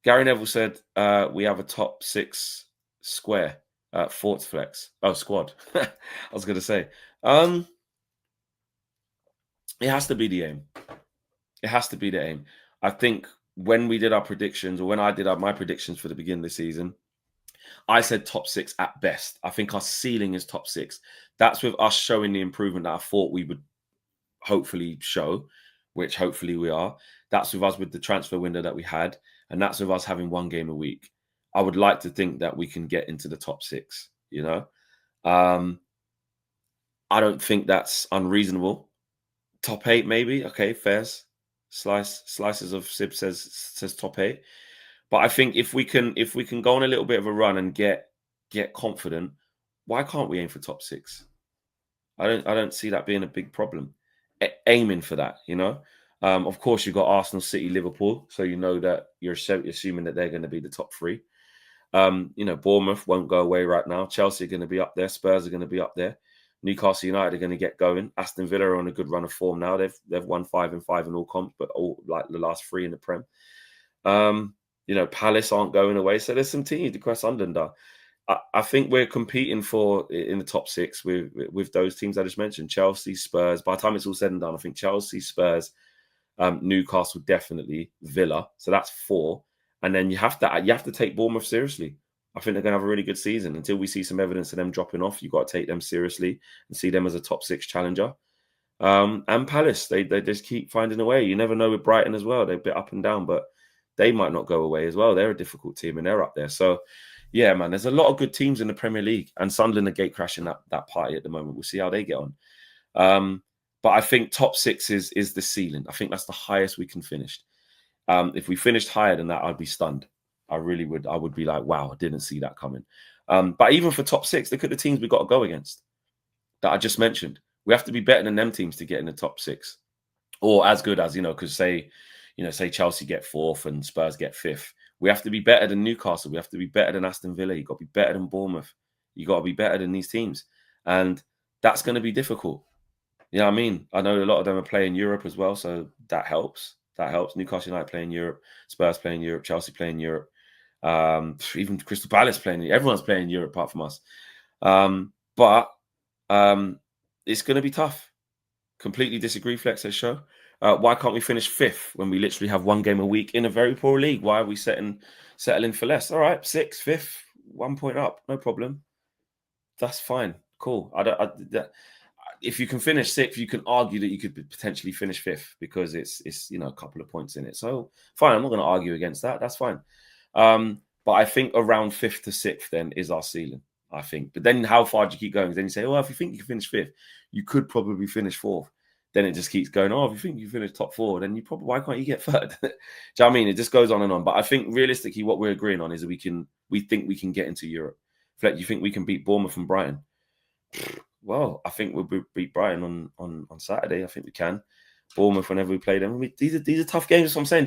Gary Neville said we have a top 6 square Forts flex. Oh, squad. I was going to say. It has to be the aim. It has to be the aim. I think when we did our predictions, or when I did my predictions for the beginning of the season, I said top 6 at best. I think our ceiling is top 6. That's with us showing the improvement that I thought we would hopefully show, which hopefully we are. That's with us with the transfer window that we had, and that's with us having one game a week. I would like to think that we can get into the top 6, you know? I don't think that's unreasonable. Top 8, maybe. Okay, fairs. Slices of Sib says top 8. But I think if we can go on a little bit of a run and get confident, why can't we aim for top 6? I don't see that being a big problem. Aiming for that, you know. Of course, you've got Arsenal, City, Liverpool, so you know that you're assuming that they're going to be the top 3. You know, Bournemouth won't go away right now. Chelsea are going to be up there. Spurs are going to be up there. Newcastle United are going to get going. Aston Villa are on a good run of form now. They've won 5 and 5 in all comps, but all like the last 3 in the Prem. You know, Palace aren't going away, so there's some teams to cross under. I think we're competing in the top 6 with those teams I just mentioned: Chelsea, Spurs. By the time it's all said and done, I think Chelsea, Spurs, Newcastle, definitely Villa. So that's 4, and then you have to take Bournemouth seriously. I think they're going to have a really good season. Until we see some evidence of them dropping off, you've got to take them seriously and see them as a top 6 challenger. And Palace, they just keep finding a way. You never know with Brighton as well. They're a bit up and down, but they might not go away as well. They're a difficult team and they're up there. So, yeah, man, there's a lot of good teams in the Premier League, and Sunderland are gate crashing that party at the moment. We'll see how they get on. But I think top 6 is the ceiling. I think that's the highest we can finish. If we finished higher than that, I'd be stunned. I really would. I would be like, wow, I didn't see that coming. But even for top 6, look at the teams we've got to go against that I just mentioned. We have to be better than them teams to get in the top 6, or as good as, because say Chelsea get 4th and Spurs get 5th. We have to be better than Newcastle. We have to be better than Aston Villa. You've got to be better than Bournemouth. You've got to be better than these teams. And that's going to be difficult. You know what I mean? I know a lot of them are playing Europe as well, so that helps. That helps. Newcastle United playing Europe, Spurs playing Europe, Chelsea playing Europe, even Crystal Palace playing. Everyone's playing Europe apart from us. But it's going to be tough. Completely disagree, Flex says show. Why can't we finish 5th when we literally have one game a week in a very poor league? Why are we settling for less? All right, 6th, 5th, 1 point up, no problem. That's fine, cool. If you can finish 6th, you can argue that you could potentially finish 5th because it's a couple of points in it. So fine, I'm not going to argue against that. That's fine. But I think around 5th to 6th then is our ceiling. I think. But then how far do you keep going? Then you say, well, if you think you can finish 5th, you could probably finish 4th. Then it just keeps going, if you think you finish top 4, then why can't you get 3rd? Do you know what I mean? It just goes on and on. But I think realistically, what we're agreeing on is that we think we can get into Europe. Fleck, you think we can beat Bournemouth and Brighton? Well, I think we'll beat Brighton on Saturday. I think we can. Bournemouth, whenever we play them. These are tough games, that's what I'm saying.